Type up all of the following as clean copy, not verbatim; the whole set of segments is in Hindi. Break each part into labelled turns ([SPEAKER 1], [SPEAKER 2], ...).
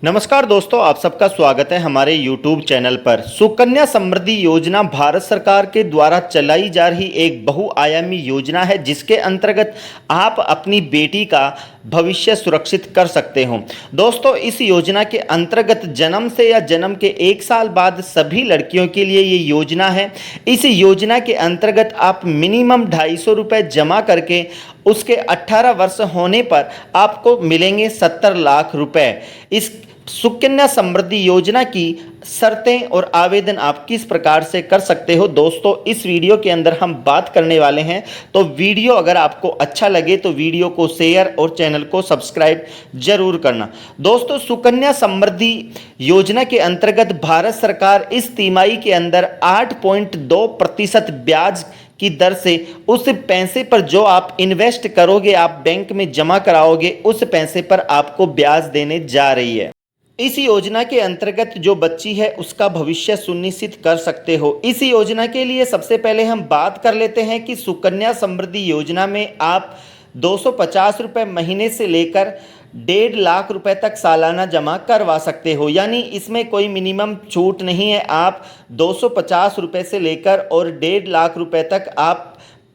[SPEAKER 1] नमस्कार दोस्तों, आप सबका स्वागत है हमारे YouTube चैनल पर। सुकन्या समृद्धि योजना भारत सरकार के द्वारा चलाई जा रही एक बहुआयामी योजना है, जिसके अंतर्गत आप अपनी बेटी का भविष्य सुरक्षित कर सकते हो। दोस्तों, इस योजना के अंतर्गत जन्म से या जन्म के 1 साल बाद सभी लड़कियों के लिए ये योजना है। इस योजना के अंतर्गत आप मिनिमम 250 रुपये जमा करके उसके 18 वर्ष होने पर आपको मिलेंगे 70 लाख रुपए। इस सुकन्या समृद्धि योजना की शर्तें और आवेदन आप किस प्रकार से कर सकते हो, दोस्तों इस वीडियो के अंदर हम बात करने वाले हैं। तो वीडियो अगर आपको अच्छा लगे तो वीडियो को शेयर और चैनल को सब्सक्राइब जरूर करना। दोस्तों, सुकन्या समृद्धि योजना के अंतर्गत भारत सरकार इस तिमाही के अंदर 8.2% ब्याज की दर से उस पैसे पर जो आप इन्वेस्ट करोगे, आप बैंक में जमा कराओगे, उस पैसे पर आपको ब्याज देने जा रही है। इस योजना के अंतर्गत जो बच्ची है उसका भविष्य सुनिश्चित कर सकते हो। इस योजना के लिए सबसे पहले हम बात कर लेते हैं कि सुकन्या समृद्धि योजना में आप 250 रुपये महीने से लेकर 1.5 लाख रुपए तक सालाना जमा करवा सकते हो। यानी इसमें कोई मिनिमम छूट नहीं है। आप 250 रुपये से लेकर और 1.5 लाख रुपए तक आप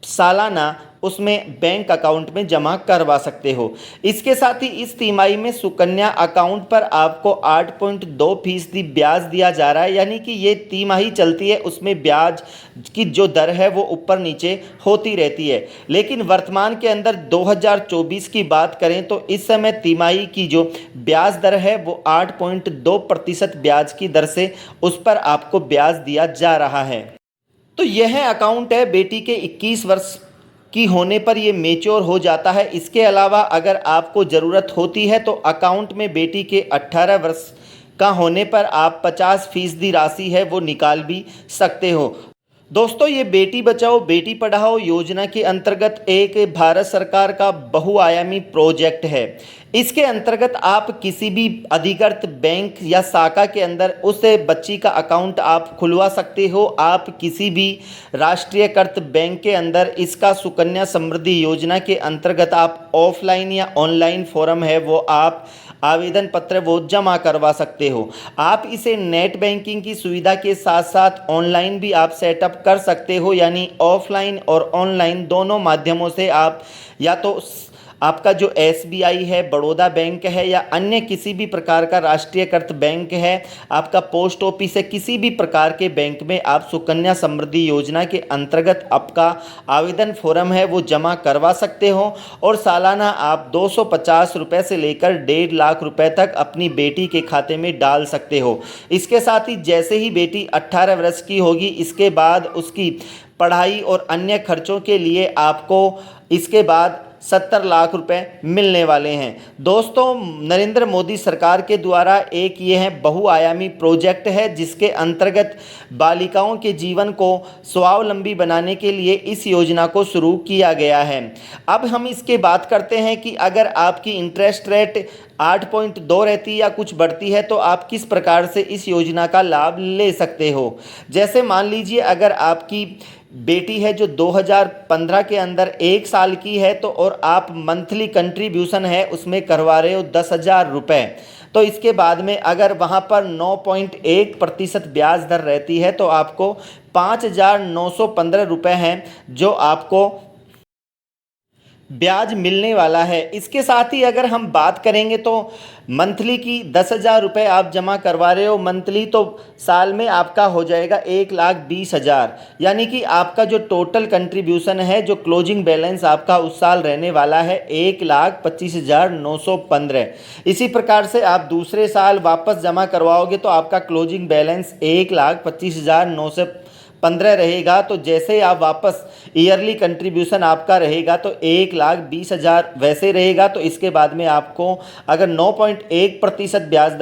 [SPEAKER 1] सालाना उसमें बैंक अकाउंट में जमा करवा सकते हो। इसके साथ ही इस तिमाही में सुकन्या अकाउंट पर आपको 8.2% ब्याज दिया जा रहा है। यानी कि ये तिमाही चलती है, उसमें ब्याज की जो दर है वो ऊपर नीचे होती रहती है। लेकिन वर्तमान के अंदर 2024 की बात करें तो इस समय तिमाही की जो ब्याज दर है वो 8.2% ब्याज की दर से उस पर आपको ब्याज दिया जा रहा है। तो यह अकाउंट है, बेटी के 21 वर्ष की होने पर ये मेच्योर हो जाता है। इसके अलावा अगर आपको ज़रूरत होती है तो अकाउंट में बेटी के 18 वर्ष का होने पर आप 50% राशि है वो निकाल भी सकते हो। दोस्तों, ये बेटी बचाओ बेटी पढ़ाओ योजना के अंतर्गत एक भारत सरकार का बहुआयामी प्रोजेक्ट है। इसके अंतर्गत आप किसी भी अधिकृत बैंक या शाखा के अंदर उस बच्ची का अकाउंट आप खुलवा सकते हो। आप किसी भी राष्ट्रीयकृत बैंक के अंदर इसका सुकन्या समृद्धि योजना के अंतर्गत आप ऑफलाइन या ऑनलाइन फॉर्म है वो आप आवेदन पत्र वो जमा करवा सकते हो। आप इसे नेट बैंकिंग की सुविधा के साथ साथ ऑनलाइन भी आप सेटअप कर सकते हो। यानी ऑफलाइन और ऑनलाइन दोनों माध्यमों से आप या तो आपका जो SBI है, बड़ौदा बैंक है या अन्य किसी भी प्रकार का राष्ट्रीयकृत बैंक है, आपका पोस्ट ऑफिस है, किसी भी प्रकार के बैंक में आप सुकन्या समृद्धि योजना के अंतर्गत आपका आवेदन फॉर्म है वो जमा करवा सकते हो। और सालाना आप 250 रुपये से लेकर 1.5 लाख रुपए तक अपनी बेटी के खाते में डाल सकते हो। इसके साथ ही जैसे ही बेटी 18 वर्ष की होगी, इसके बाद उसकी पढ़ाई और अन्य खर्चों के लिए आपको इसके बाद 70 लाख रुपए मिलने वाले हैं। दोस्तों, नरेंद्र मोदी सरकार के द्वारा एक ये है बहुआयामी प्रोजेक्ट है, जिसके अंतर्गत बालिकाओं के जीवन को स्वावलंबी बनाने के लिए इस योजना को शुरू किया गया है। अब हम इसके बात करते हैं कि अगर आपकी इंटरेस्ट रेट 8.2 रहती है या कुछ बढ़ती है तो आप किस प्रकार से इस योजना का लाभ ले सकते हो। जैसे मान लीजिए अगर आपकी बेटी है जो 2015 के अंदर 1 साल की है तो और आप मंथली कंट्रीब्यूशन है उसमें करवा रहे हो 10,000 रुपये, तो इसके बाद में अगर वहाँ पर 9.1% ब्याज दर रहती है तो आपको 5,915 रुपये हैं जो आपको ब्याज मिलने वाला है। इसके साथ ही अगर हम बात करेंगे तो मंथली की 10,000 रुपये आप जमा करवा रहे हो मंथली, तो साल में आपका हो जाएगा 1,20,000। यानी कि आपका जो टोटल कंट्रीब्यूशन है, जो क्लोजिंग बैलेंस आपका उस साल रहने वाला है 1,25,915। इसी प्रकार से आप दूसरे साल वापस जमा करवाओगे तो आपका क्लोजिंग बैलेंस 1,25,915 रहेगा। तो जैसे आप वापस ईयरली कंट्रीब्यूशन आपका रहेगा तो 1,20,000 वैसे रहेगा। तो इसके बाद में आपको अगर 9.1% ब्याज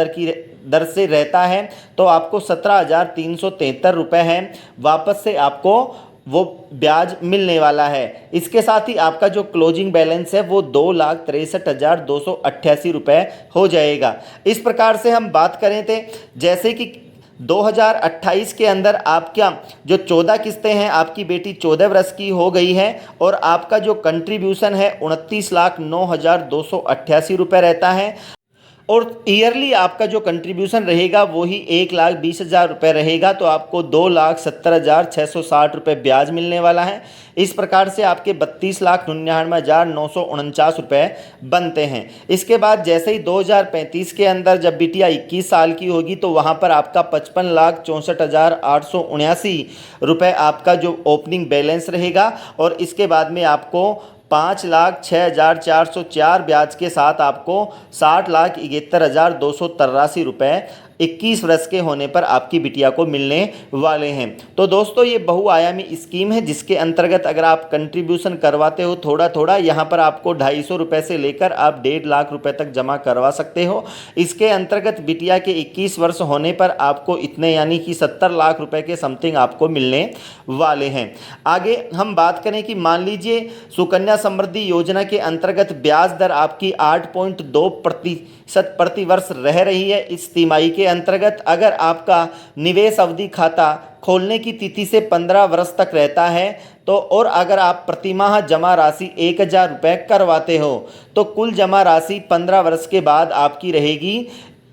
[SPEAKER 1] दर से रहता है तो आपको 17,373 रुपये हैं वापस से आपको वो ब्याज मिलने वाला है। इसके साथ ही आपका जो क्लोजिंग बैलेंस है वो 2,63,288 रुपये हो जाएगा। इस प्रकार से हम बात करें थे जैसे कि 2028 के अंदर आपका जो 14 किस्तें हैं, आपकी बेटी 14 वर्ष की हो गई है और आपका जो कंट्रीब्यूशन है 29,09,288 रुपये रहता है। और ईयरली आपका जो कंट्रीब्यूशन रहेगा वो ही 1,20,000 रुपये रहेगा, तो आपको 2,70,660 रुपये ब्याज मिलने वाला है। इस प्रकार से आपके 32,99,949 रुपये बनते हैं। इसके बाद जैसे ही 2035 के अंदर जब बिटिया 21 साल की होगी तो वहाँ पर आपका 55,64,879 रुपये आपका जो ओपनिंग बैलेंस रहेगा, और इसके बाद में आपको 5,06,404 ब्याज के साथ आपको 60,71,283 रुपये 21 वर्ष के होने पर आपकी बिटिया को मिलने वाले हैं। तो दोस्तों ये बहुआयामी स्कीम है जिसके अंतर्गत अगर आप कंट्रीब्यूशन करवाते हो थोड़ा थोड़ा, यहाँ पर आपको 250 रुपये से लेकर आप 1.5 लाख रुपए तक जमा करवा सकते हो। इसके अंतर्गत बिटिया के 21 वर्ष होने पर आपको इतने यानी कि 70 लाख रुपए के समथिंग आपको मिलने वाले हैं। आगे हम बात करें कि मान लीजिए सुकन्या समृद्धि योजना के अंतर्गत ब्याज दर आपकी 8.2% प्रति वर्ष रह रही है। इस तिमाही के अंतर्गत अगर आपका निवेश अवधि खाता खोलने की तिथि से 15 वर्ष तक रहता है तो, और अगर आप प्रतिमाह जमा राशि 1,000 रुपये करवाते हो तो कुल जमा राशि 15 वर्ष के बाद आपकी रहेगी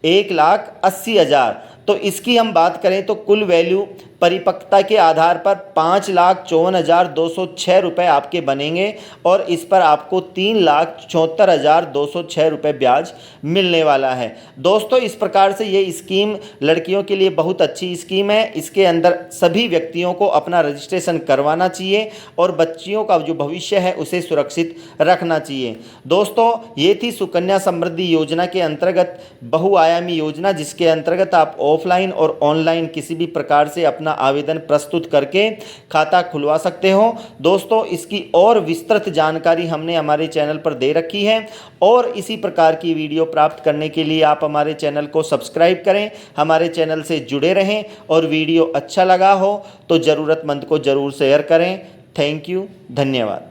[SPEAKER 1] 1,80,000। तो इसकी हम बात करें तो कुल वैल्यू परिपक्वता के आधार पर 5,54,206 रुपये आपके बनेंगे, और इस पर आपको 3,74,206 रुपये ब्याज मिलने वाला है। दोस्तों इस प्रकार से ये स्कीम लड़कियों के लिए बहुत अच्छी स्कीम है। इसके अंदर सभी व्यक्तियों को अपना रजिस्ट्रेशन करवाना चाहिए और बच्चियों का जो भविष्य है उसे सुरक्षित रखना चाहिए। दोस्तों ये थी सुकन्या समृद्धि योजना के अंतर्गत बहुआयामी योजना, जिसके अंतर्गत आप ऑफलाइन और ऑनलाइन किसी भी प्रकार से अपना आवेदन प्रस्तुत करके खाता खुलवा सकते हो। दोस्तों इसकी और विस्तृत जानकारी हमने हमारे चैनल पर दे रखी है, और इसी प्रकार की वीडियो प्राप्त करने के लिए आप हमारे चैनल को सब्सक्राइब करें, हमारे चैनल से जुड़े रहें, और वीडियो अच्छा लगा हो तो ज़रूरतमंद को ज़रूर शेयर करें। थैंक यू, धन्यवाद।